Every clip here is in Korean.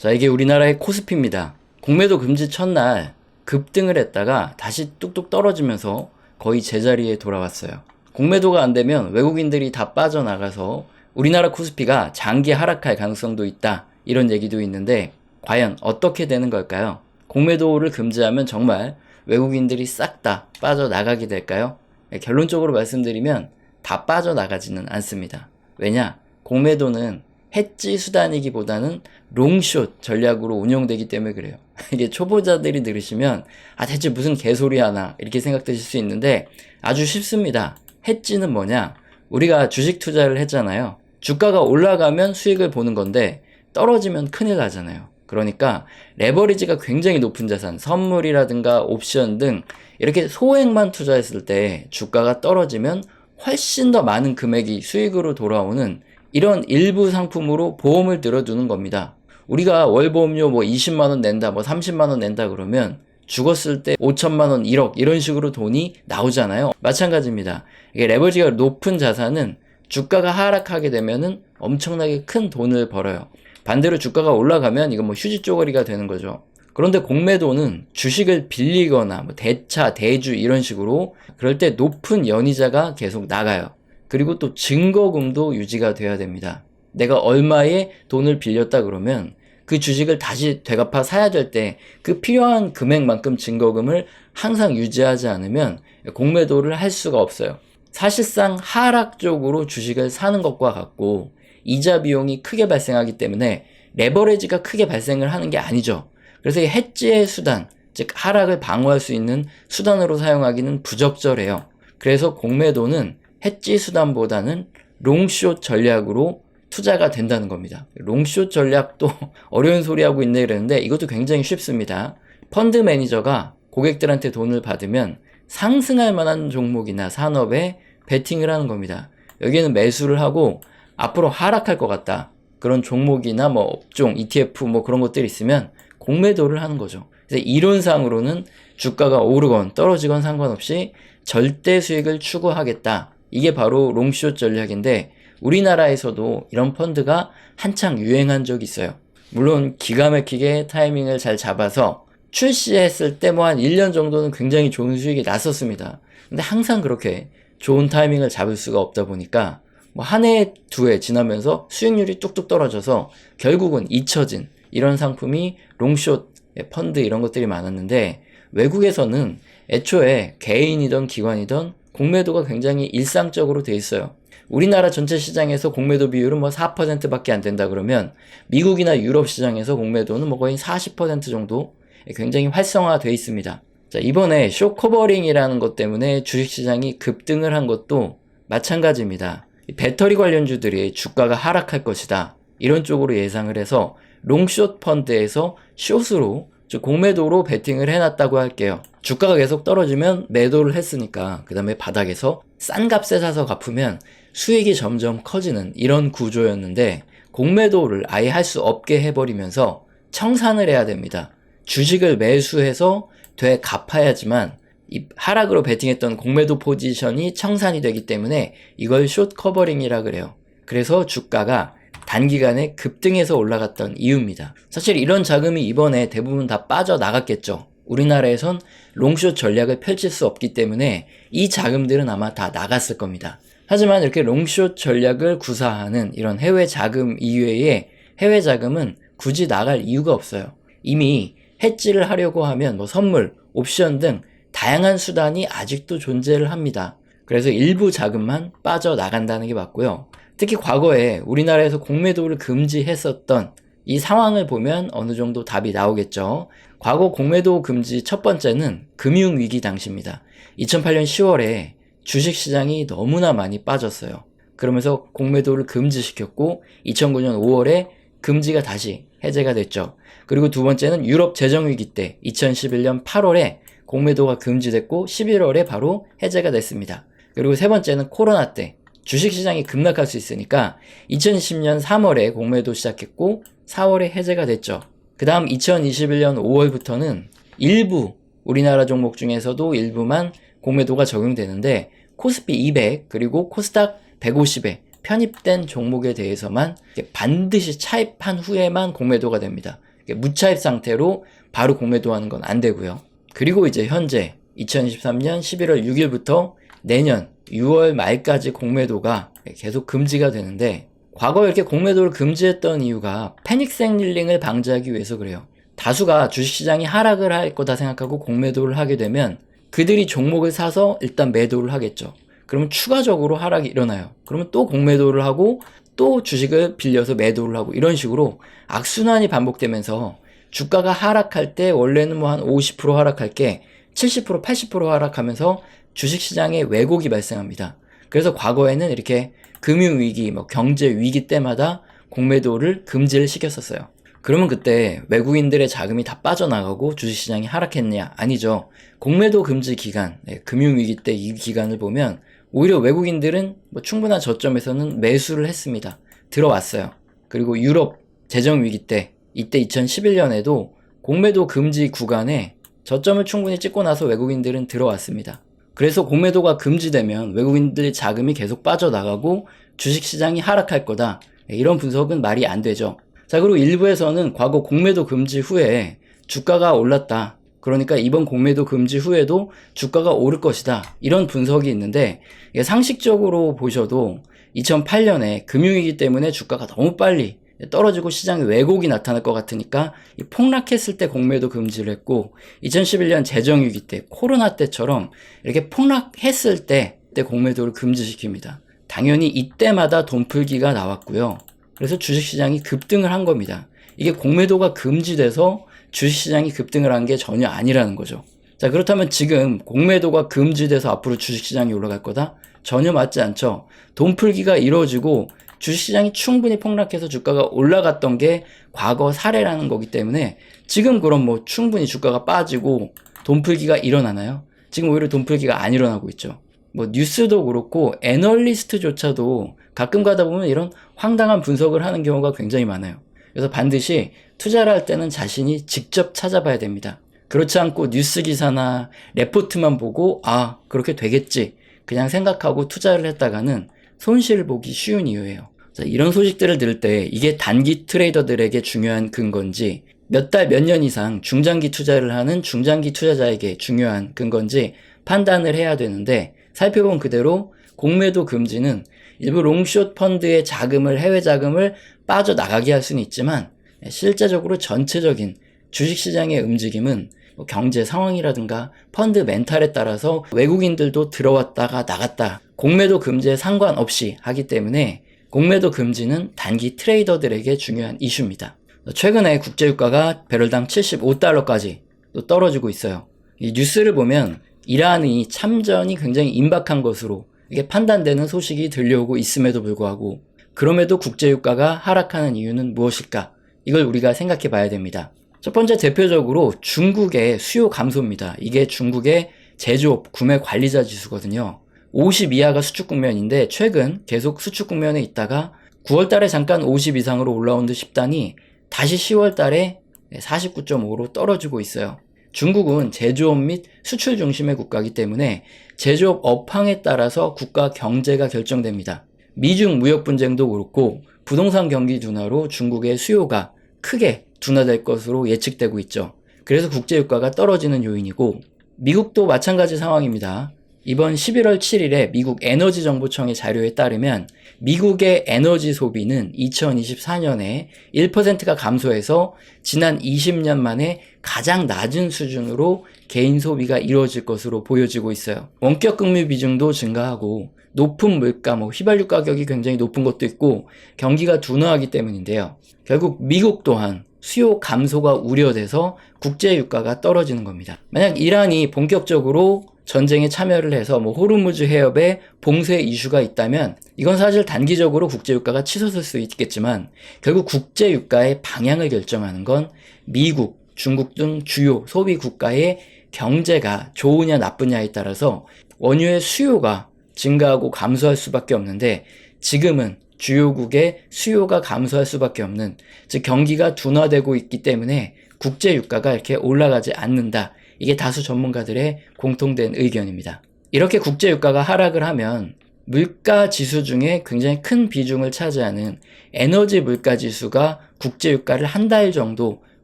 자, 이게 우리나라의 코스피입니다. 공매도 금지 첫날 급등을 했다가 다시 뚝뚝 떨어지면서 거의 제자리에 돌아왔어요. 공매도가 안 되면 외국인들이 다 빠져나가서 우리나라 코스피가 장기 하락할 가능성도 있다, 이런 얘기도 있는데 과연 어떻게 되는 걸까요? 공매도를 금지하면 정말 외국인들이 싹 다 빠져나가게 될까요? 결론적으로 말씀드리면 다 빠져나가지는 않습니다. 왜냐? 공매도는 해지 수단이기보다는 롱숏 전략으로 운영되기 때문에 그래요. 이게 초보자들이 들으시면 대체 무슨 개소리 하나 이렇게 생각되실 수 있는데 아주 쉽습니다. 해지는 뭐냐? 우리가 주식 투자를 했잖아요. 주가가 올라가면 수익을 보는 건데 떨어지면 큰일 나잖아요. 그러니까 레버리지가 굉장히 높은 자산, 선물이라든가 옵션 등 이렇게 소액만 투자했을 때 주가가 떨어지면 훨씬 더 많은 금액이 수익으로 돌아오는 이런 일부 상품으로 보험을 들어두는 겁니다. 우리가 월보험료 20만원 낸다, 30만원 낸다 그러면 죽었을 때 5천만원, 1억 이런 식으로 돈이 나오잖아요. 마찬가지입니다. 이게 레버리지가 높은 자산은 주가가 하락하게 되면은 엄청나게 큰 돈을 벌어요. 반대로 주가가 올라가면 이건 휴지 쪼가리가 되는 거죠. 그런데 공매도는 주식을 빌리거나 대차, 대주 이런 식으로 그럴 때 높은 연이자가 계속 나가요. 그리고 또 증거금도 유지가 돼야 됩니다. 내가 얼마의 돈을 빌렸다 그러면 그 주식을 다시 되갚아 사야 될 때 그 필요한 금액만큼 증거금을 항상 유지하지 않으면 공매도를 할 수가 없어요. 사실상 하락 쪽으로 주식을 사는 것과 같고 이자 비용이 크게 발생하기 때문에 레버리지가 크게 발생을 하는 게 아니죠. 그래서 이 해지의 수단, 즉 하락을 방어할 수 있는 수단으로 사용하기는 부적절해요. 그래서 공매도는 해지 수단보다는 롱숏 전략으로 투자가 된다는 겁니다. 롱숏 전략도 어려운 소리 하고 있네 그랬는데 이것도 굉장히 쉽습니다. 펀드 매니저가 고객들한테 돈을 받으면 상승할 만한 종목이나 산업에 베팅을 하는 겁니다. 여기에는 매수를 하고 앞으로 하락할 것 같다, 그런 종목이나 업종, ETF 그런 것들이 있으면 공매도를 하는 거죠. 그래서 이론상으로는 주가가 오르건 떨어지건 상관없이 절대 수익을 추구하겠다. 이게 바로 롱숏 전략인데 우리나라에서도 이런 펀드가 한창 유행한 적이 있어요. 물론 기가 막히게 타이밍을 잘 잡아서 출시했을 때 한 1년 정도는 굉장히 좋은 수익이 났었습니다. 근데 항상 그렇게 좋은 타이밍을 잡을 수가 없다 보니까 한 해, 두 해 지나면서 수익률이 뚝뚝 떨어져서 결국은 잊혀진 이런 상품이 롱숏 펀드 이런 것들이 많았는데 외국에서는 애초에 개인이든 기관이든 공매도가 굉장히 일상적으로 돼 있어요. 우리나라 전체 시장에서 공매도 비율은 4%밖에 안 된다 그러면 미국이나 유럽 시장에서 공매도는 거의 40% 정도 굉장히 활성화돼 있습니다. 자, 이번에 숏커버링이라는 것 때문에 주식시장이 급등을 한 것도 마찬가지입니다. 배터리 관련주들이 주가가 하락할 것이다, 이런 쪽으로 예상을 해서 롱숏 펀드에서 숏으로, 즉 공매도로 베팅을 해놨다고 할게요. 주가가 계속 떨어지면 매도를 했으니까 그 다음에 바닥에서 싼 값에 사서 갚으면 수익이 점점 커지는 이런 구조였는데 공매도를 아예 할 수 없게 해버리면서 청산을 해야 됩니다. 주식을 매수해서 되갚아야지만 이 하락으로 베팅했던 공매도 포지션이 청산이 되기 때문에 이걸 숏 커버링이라 그래요. 그래서 주가가 단기간에 급등해서 올라갔던 이유입니다. 사실 이런 자금이 이번에 대부분 다 빠져나갔겠죠. 우리나라에선 롱숏 전략을 펼칠 수 없기 때문에 이 자금들은 아마 다 나갔을 겁니다. 하지만 이렇게 롱숏 전략을 구사하는 이런 해외 자금 이외에 해외 자금은 굳이 나갈 이유가 없어요. 이미 해지를 하려고 하면 선물, 옵션 등 다양한 수단이 아직도 존재를 합니다. 그래서 일부 자금만 빠져나간다는 게 맞고요. 특히 과거에 우리나라에서 공매도를 금지했었던 이 상황을 보면 어느 정도 답이 나오겠죠. 과거 공매도 금지 첫 번째는 금융위기 당시입니다. 2008년 10월에 주식시장이 너무나 많이 빠졌어요. 그러면서 공매도를 금지시켰고 2009년 5월에 금지가 다시 해제가 됐죠. 그리고 두 번째는 유럽 재정위기 때 2011년 8월에 공매도가 금지됐고 11월에 바로 해제가 됐습니다. 그리고 세 번째는 코로나 때 주식시장이 급락할 수 있으니까 2020년 3월에 공매도 시작했고 4월에 해제가 됐죠. 그 다음 2021년 5월부터는 일부 우리나라 종목 중에서도 일부만 공매도가 적용되는데 코스피 200 그리고 코스닥 150에 편입된 종목에 대해서만 반드시 차입한 후에만 공매도가 됩니다. 무차입 상태로 바로 공매도하는 건 안 되고요. 그리고 이제 현재 2023년 11월 6일부터 내년 6월 말까지 공매도가 계속 금지가 되는데, 과거에 이렇게 공매도를 금지했던 이유가 패닉 셀링을 방지하기 위해서 그래요. 다수가 주식시장이 하락을 할 거다 생각하고 공매도를 하게 되면 그들이 종목을 사서 일단 매도를 하겠죠. 그러면 추가적으로 하락이 일어나요. 그러면 또 공매도를 하고 또 주식을 빌려서 매도를 하고, 이런 식으로 악순환이 반복되면서 주가가 하락할 때 원래는 뭐 한 50% 하락할 게 70%, 80% 하락하면서 주식시장에 왜곡이 발생합니다. 그래서 과거에는 이렇게 금융위기, 뭐 경제위기 때마다 공매도를 금지를 시켰었어요. 그러면 그때 외국인들의 자금이 다 빠져나가고 주식시장이 하락했냐? 아니죠. 공매도 금지 기간, 금융위기 때 이 기간을 보면 오히려 외국인들은 뭐 충분한 저점에서는 매수를 했습니다. 들어왔어요. 그리고 유럽 재정위기 때, 이때 2011년에도 공매도 금지 구간에 저점을 충분히 찍고 나서 외국인들은 들어왔습니다. 그래서 공매도가 금지되면 외국인들 자금이 계속 빠져나가고 주식시장이 하락할 거다, 이런 분석은 말이 안 되죠. 자, 그리고 일부에서는 과거 공매도 금지 후에 주가가 올랐다, 그러니까 이번 공매도 금지 후에도 주가가 오를 것이다, 이런 분석이 있는데, 상식적으로 보셔도 2008년에 금융위기 때문에 주가가 너무 빨리 떨어지고 시장에 왜곡이 나타날 것 같으니까 폭락했을 때 공매도 금지를 했고, 2011년 재정위기 때, 코로나 때처럼 이렇게 폭락했을 때 공매도를 금지시킵니다. 당연히 이때마다 돈풀기가 나왔고요. 그래서 주식시장이 급등을 한 겁니다. 이게 공매도가 금지돼서 주식시장이 급등을 한 게 전혀 아니라는 거죠. 자, 그렇다면 지금 공매도가 금지돼서 앞으로 주식시장이 올라갈 거다? 전혀 맞지 않죠. 돈풀기가 이루어지고 주식시장이 충분히 폭락해서 주가가 올라갔던 게 과거 사례라는 거기 때문에 지금 그럼 뭐 충분히 주가가 빠지고 돈풀기가 일어나나요? 지금 오히려 돈풀기가 안 일어나고 있죠. 뭐 뉴스도 그렇고 애널리스트조차도 가끔 가다 보면 이런 황당한 분석을 하는 경우가 굉장히 많아요. 그래서 반드시 투자를 할 때는 자신이 직접 찾아봐야 됩니다. 그렇지 않고 뉴스 기사나 레포트만 보고 아, 그렇게 되겠지 그냥 생각하고 투자를 했다가는 손실을 보기 쉬운 이유예요. 자, 이런 소식들을 들을 때 이게 단기 트레이더들에게 중요한 근거인지, 몇 달, 몇 년 이상 중장기 투자를 하는 중장기 투자자에게 중요한 근거인지 판단을 해야 되는데, 살펴본 그대로 공매도 금지는 일부 롱숏 펀드의 자금을, 해외 자금을 빠져나가게 할 수는 있지만 실제적으로 전체적인 주식시장의 움직임은 경제 상황이라든가 펀드 멘탈에 따라서 외국인들도 들어왔다가 나갔다 공매도 금지에 상관없이 하기 때문에 공매도 금지는 단기 트레이더들에게 중요한 이슈입니다. 최근에 국제유가가 배럴당 75달러까지 또 떨어지고 있어요. 이 뉴스를 보면 이란이 참전이 굉장히 임박한 것으로 이게 판단되는 소식이 들려오고 있음에도 불구하고, 그럼에도 국제유가가 하락하는 이유는 무엇일까? 이걸 우리가 생각해 봐야 됩니다. 첫 번째, 대표적으로 중국의 수요 감소입니다. 이게 중국의 제조업 구매 관리자 지수거든요. 50 이하가 수축 국면인데 최근 계속 수축 국면에 있다가 9월 달에 잠깐 50 이상으로 올라온 듯 싶다니 다시 10월 달에 49.5로 떨어지고 있어요. 중국은 제조업 및 수출 중심의 국가이기 때문에 제조업 업황에 따라서 국가 경제가 결정됩니다. 미중 무역 분쟁도 그렇고 부동산 경기 둔화로 중국의 수요가 크게 둔화될 것으로 예측되고 있죠. 그래서 국제유가가 떨어지는 요인이고, 미국도 마찬가지 상황입니다. 이번 11월 7일에 미국 에너지정보청의 자료에 따르면 미국의 에너지 소비는 2024년에 1%가 감소해서 지난 20년 만에 가장 낮은 수준으로 개인 소비가 이루어질 것으로 보여지고 있어요. 원격 금리 비중도 증가하고 높은 물가, 휘발유 가격이 굉장히 높은 것도 있고 경기가 둔화하기 때문인데요. 결국 미국 또한 수요 감소가 우려돼서 국제유가가 떨어지는 겁니다. 만약 이란이 본격적으로 전쟁에 참여를 해서 호르무즈 해협에 봉쇄 이슈가 있다면 이건 사실 단기적으로 국제유가가 치솟을 수 있겠지만 결국 국제유가의 방향을 결정하는 건 미국, 중국 등 주요 소비 국가의 경제가 좋으냐 나쁘냐에 따라서 원유의 수요가 증가하고 감소할 수밖에 없는데, 지금은 주요국의 수요가 감소할 수밖에 없는, 즉 경기가 둔화되고 있기 때문에 국제유가가 이렇게 올라가지 않는다. 이게 다수 전문가들의 공통된 의견입니다. 이렇게 국제유가가 하락을 하면 물가 지수 중에 굉장히 큰 비중을 차지하는 에너지 물가 지수가 국제유가를 한 달 정도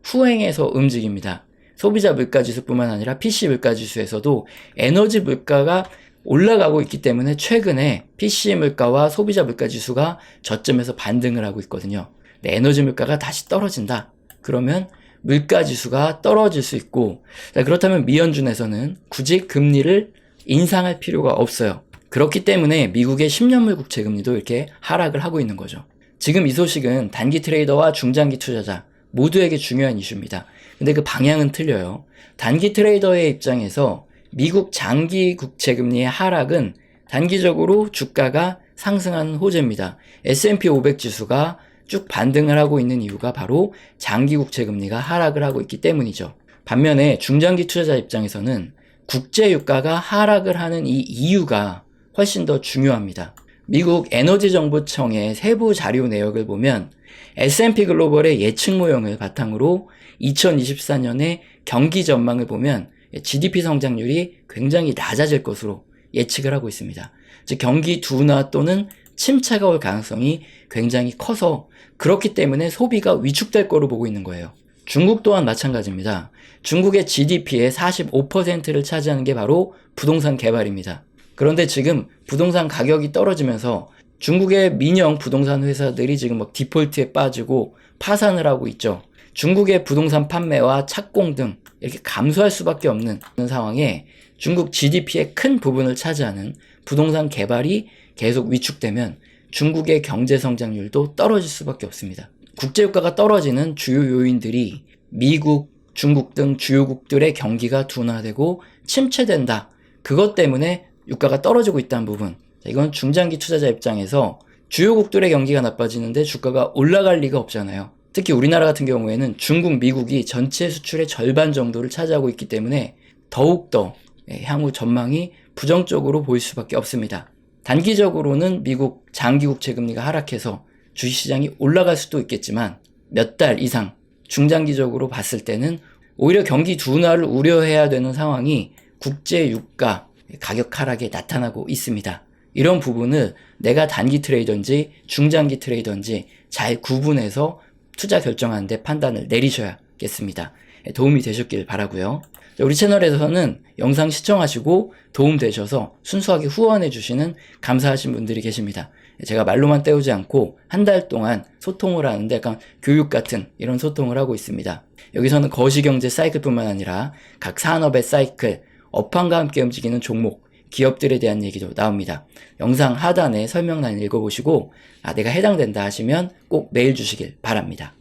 후행해서 움직입니다. 소비자 물가지수뿐만 아니라 PC 물가지수에서도 에너지 물가가 올라가고 있기 때문에 최근에 PC 물가와 소비자 물가지수가 저점에서 반등을 하고 있거든요. 근데 에너지 물가가 다시 떨어진다. 그러면 물가지수가 떨어질 수 있고, 자, 그렇다면 미연준에서는 굳이 금리를 인상할 필요가 없어요. 그렇기 때문에 미국의 10년물 국채 금리도 이렇게 하락을 하고 있는 거죠. 지금 이 소식은 단기 트레이더와 중장기 투자자 모두에게 중요한 이슈입니다. 근데 그 방향은 틀려요. 단기 트레이더의 입장에서 미국 장기 국채 금리의 하락은 단기적으로 주가가 상승하는 호재입니다. S&P 500 지수가 쭉 반등을 하고 있는 이유가 바로 장기 국채 금리가 하락을 하고 있기 때문이죠. 반면에 중장기 투자자 입장에서는 국제 유가가 하락을 하는 이 이유가 훨씬 더 중요합니다. 미국 에너지정보청의 세부 자료 내역을 보면 S&P 글로벌의 예측 모형을 바탕으로 2024년의 경기 전망을 보면 GDP 성장률이 굉장히 낮아질 것으로 예측을 하고 있습니다. 즉 경기 둔화 또는 침체가 올 가능성이 굉장히 커서 그렇기 때문에 소비가 위축될 거로 보고 있는 거예요. 중국 또한 마찬가지입니다. 중국의 GDP의 45%를 차지하는 게 바로 부동산 개발입니다. 그런데 지금 부동산 가격이 떨어지면서 중국의 민영 부동산 회사들이 지금 막 디폴트에 빠지고 파산을 하고 있죠. 중국의 부동산 판매와 착공 등 이렇게 감소할 수밖에 없는 상황에 중국 GDP의 큰 부분을 차지하는 부동산 개발이 계속 위축되면 중국의 경제 성장률도 떨어질 수밖에 없습니다. 국제유가가 떨어지는 주요 요인들이 미국, 중국 등 주요국들의 경기가 둔화되고 침체된다. 그것 때문에 유가가 떨어지고 있다는 부분. 이건 중장기 투자자 입장에서 주요국들의 경기가 나빠지는데 주가가 올라갈 리가 없잖아요. 특히 우리나라 같은 경우에는 중국, 미국이 전체 수출의 절반 정도를 차지하고 있기 때문에 더욱더 향후 전망이 부정적으로 보일 수밖에 없습니다. 단기적으로는 미국 장기 국채 금리가 하락해서 주식시장이 올라갈 수도 있겠지만 몇 달 이상 중장기적으로 봤을 때는 오히려 경기 둔화를 우려해야 되는 상황이 국제 유가 가격 하락에 나타나고 있습니다. 이런 부분을 내가 단기 트레이더인지 중장기 트레이더인지 잘 구분해서 투자 결정하는데 판단을 내리셔야겠습니다. 도움이 되셨길 바라고요. 우리 채널에서는 영상 시청하시고 도움되셔서 순수하게 후원해 주시는 감사하신 분들이 계십니다. 제가 말로만 때우지 않고 한 달 동안 소통을 하는데 약간 교육 같은 이런 소통을 하고 있습니다. 여기서는 거시경제 사이클뿐만 아니라 각 산업의 사이클, 업황과 함께 움직이는 종목, 기업들에 대한 얘기도 나옵니다. 영상 하단에 설명란을 읽어보시고 내가 해당된다 하시면 꼭 메일 주시길 바랍니다.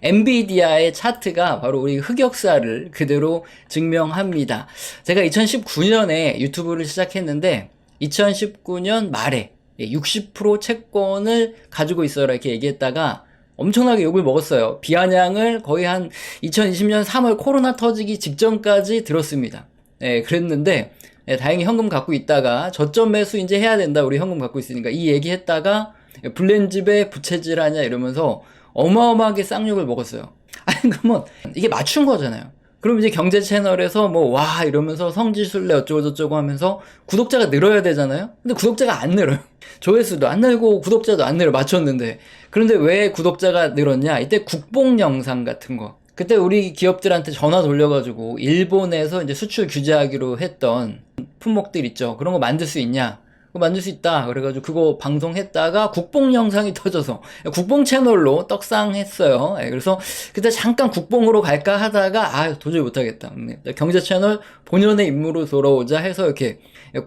엔비디아의 차트가 바로 우리 흑역사를 그대로 증명합니다. 제가 2019년에 유튜브를 시작했는데 2019년 말에 60% 채권을 가지고 있어라 이렇게 얘기했다가 엄청나게 욕을 먹었어요. 비아냥을 거의 한 2020년 3월 코로나 터지기 직전까지 들었습니다. 그랬는데 다행히 현금 갖고 있다가 저점 매수 이제 해야 된다. 우리 현금 갖고 있으니까 이 얘기했다가 블렌집에 부채질 하냐 이러면서 어마어마하게 쌍욕을 먹었어요. 아니 그러면 이게 맞춘 거잖아요. 그럼 이제 경제 채널에서 뭐 와 이러면서 성지순례 어쩌고저쩌고 하면서 구독자가 늘어야 되잖아요. 근데 구독자가 안 늘어요. 조회수도 안 늘고 구독자도 안 늘어 맞췄는데. 그런데 왜 구독자가 늘었냐? 이때 국뽕 영상 같은 거. 그때 우리 기업들한테 전화 돌려가지고 일본에서 이제 수출 규제하기로 했던 품목들 있죠. 그런 거 만들 수 있냐? 그거 만들 수 있다. 그래가지고 그거 방송했다가 국뽕 영상이 터져서 국뽕 채널로 떡상했어요. 그래서 그때 잠깐 국뽕으로 갈까 하다가 도저히 못하겠다. 경제 채널 본연의 임무로 돌아오자 해서 이렇게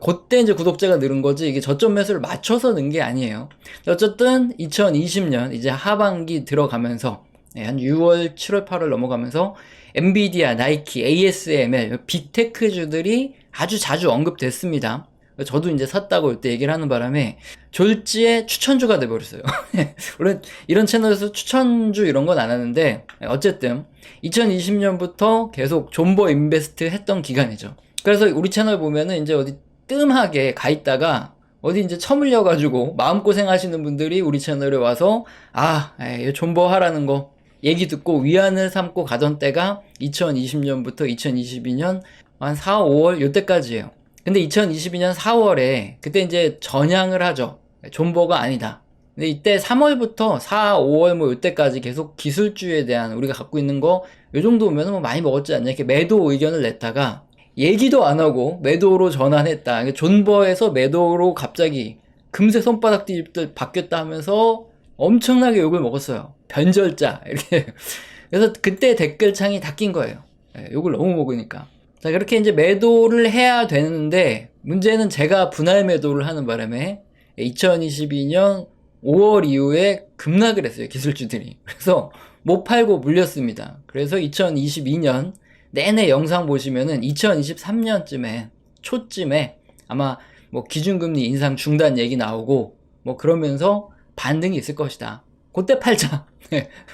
그때 이제 구독자가 늘은 거지 이게 저점 매수를 맞춰서 는 게 아니에요. 어쨌든 2020년 이제 하반기 들어가면서 한 6월, 7월, 8월 넘어가면서 엔비디아, 나이키, ASML, 빅테크주들이 아주 자주 언급됐습니다. 저도 이제 샀다고 이때 얘기를 하는 바람에 졸지에 추천주가 돼버렸어요. 물론 이런 채널에서 추천주 이런 건 안 하는데 어쨌든 2020년부터 계속 존버 인베스트 했던 기간이죠. 그래서 우리 채널 보면은 이제 어디 뜸하게 가 있다가 어디 이제 처물려가지고 마음고생 하시는 분들이 우리 채널에 와서 존버 하라는 거 얘기 듣고 위안을 삼고 가던 때가 2020년부터 2022년 한 4, 5월 요때까지예요. 근데 2022년 4월에 그때 이제 전향을 하죠. 존버가 아니다. 근데 이때 3월부터 4, 5월 뭐 이때까지 계속 기술주에 대한 우리가 갖고 있는 거 요 정도면 뭐 많이 먹었지 않냐, 이렇게 매도 의견을 냈다가 얘기도 안 하고 매도로 전환했다. 존버에서 매도로 갑자기 금세 손바닥 뒤집듯 바뀌었다 하면서 엄청나게 욕을 먹었어요. 변절자 이렇게. 그래서 그때 댓글창이 닫힌 거예요. 욕을 너무 먹으니까. 자, 그렇게 이제 매도를 해야 되는데 문제는 제가 분할 매도를 하는 바람에 2022년 5월 이후에 급락을 했어요, 기술주들이. 그래서 못 팔고 물렸습니다. 그래서 2022년 내내 영상 보시면은 2023년쯤에 초쯤에 아마 뭐 기준금리 인상 중단 얘기 나오고 뭐 그러면서 반등이 있을 것이다. 그때 팔자.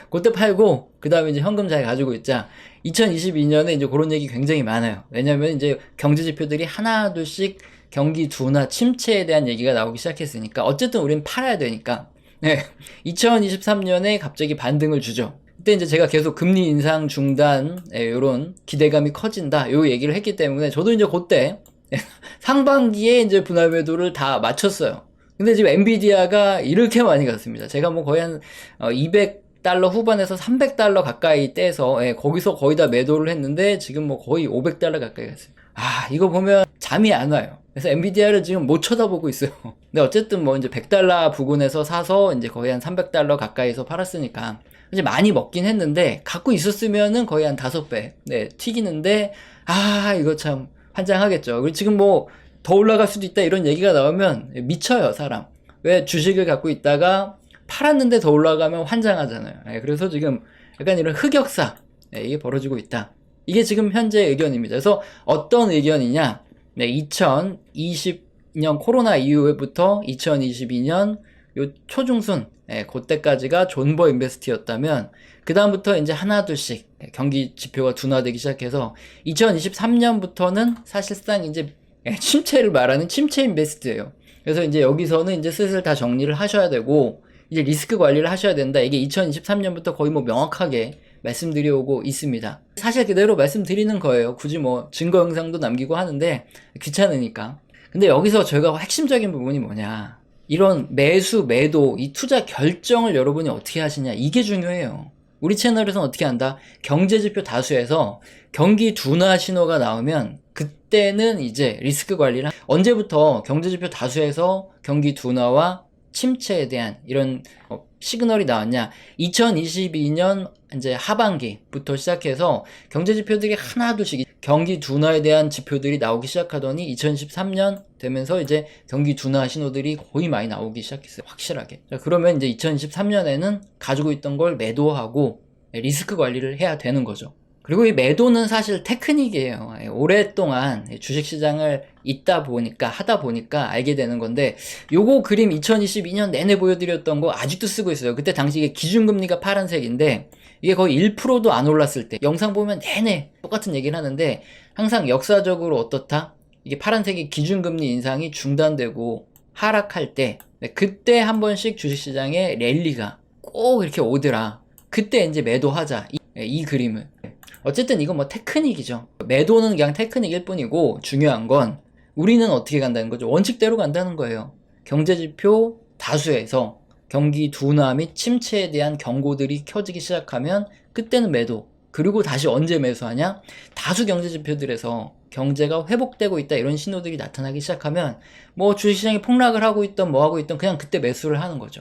그때 팔고 그 다음에 이제 현금 잘 가지고 있자. 2022년에 이제 그런 얘기 굉장히 많아요. 왜냐면 이제 경제 지표들이 하나 둘씩 경기 둔화 침체에 대한 얘기가 나오기 시작했으니까 어쨌든 우리는 팔아야 되니까. 2023년에 갑자기 반등을 주죠. 그때 이제 제가 계속 금리 인상 중단, 요런 기대감이 커진다, 요 얘기를 했기 때문에 저도 이제 그때 상반기에 이제 분할 매도를 다 마쳤어요. 근데 지금 엔비디아가 이렇게 많이 갔습니다. 제가 뭐 거의 한 200달러 후반에서 300달러 가까이 떼서 거기서 거의 다 매도를 했는데 지금 뭐 거의 500달러 가까이 갔어요. 아, 이거 보면 잠이 안 와요. 그래서 엔비디아를 지금 못 쳐다보고 있어요. 근데 어쨌든 뭐 이제 100달러 부근에서 사서 이제 거의 한 300달러 가까이서 팔았으니까 이제 많이 먹긴 했는데 갖고 있었으면은 거의 한 5배 튀기는데, 아, 이거 참 환장하겠죠. 그리고 지금 뭐 더 올라갈 수도 있다 이런 얘기가 나오면 미쳐요, 사람. 왜 주식을 갖고 있다가 팔았는데 더 올라가면 환장하잖아요. 그래서 지금 약간 이런 흑역사, 이게 벌어지고 있다. 이게 지금 현재 의견입니다. 그래서 어떤 의견이냐, 2020년 코로나 이후부터 2022년 요 초중순, 그때까지가 존버 인베스트였다면 그 다음부터 이제 하나 둘씩 경기 지표가 둔화되기 시작해서 2023년부터는 사실상 이제 침체를 말하는 침체 인베스트예요. 그래서 이제 여기서는 이제 슬슬 다 정리를 하셔야 되고 이제 리스크 관리를 하셔야 된다. 이게 2023년부터 거의 뭐 명확하게 말씀드려오고 있습니다. 사실 그대로 말씀드리는 거예요. 굳이 뭐 증거 영상도 남기고 하는데 귀찮으니까. 근데 여기서 저희가 핵심적인 부분이 뭐냐, 이런 매수, 매도, 이 투자 결정을 여러분이 어떻게 하시냐, 이게 중요해요. 우리 채널에서는 어떻게 한다? 경제지표 다수에서 경기 둔화 신호가 나오면 그때는 이제 리스크 관리를, 언제부터 경제지표 다수에서 경기 둔화와 침체에 대한 이런 시그널이 나왔냐, 2022년 이제 하반기부터 시작해서 경제지표들이 하나둘씩 경기 둔화에 대한 지표들이 나오기 시작하더니 2023년 되면서 이제 경기 둔화 신호들이 거의 많이 나오기 시작했어요, 확실하게. 자, 그러면 이제 2023년에는 가지고 있던 걸 매도하고 리스크 관리를 해야 되는 거죠. 그리고 이 매도는 사실 테크닉이에요. 오랫동안 주식시장을 하다 보니까 알게 되는 건데, 요거 그림 2022년 내내 보여드렸던 거 아직도 쓰고 있어요. 그때 당시에 기준금리가 파란색인데 이게 거의 1%도 안 올랐을 때 영상 보면 내내 똑같은 얘기를 하는데, 항상 역사적으로 어떻다? 이게 파란색이 기준금리 인상이 중단되고 하락할 때, 그때 한 번씩 주식시장에 랠리가 꼭 이렇게 오더라. 그때 이제 매도하자, 이 그림을. 어쨌든 이건 뭐 테크닉이죠. 매도는 그냥 테크닉일 뿐이고 중요한 건 우리는 어떻게 간다는 거죠. 원칙대로 간다는 거예요. 경제지표 다수에서 경기 둔화 및 침체에 대한 경고들이 켜지기 시작하면 그때는 매도. 그리고 다시 언제 매수하냐? 다수 경제지표들에서 경제가 회복되고 있다 이런 신호들이 나타나기 시작하면 뭐 주식시장이 폭락을 하고 있던 뭐 하고 있던 그냥 그때 매수를 하는 거죠.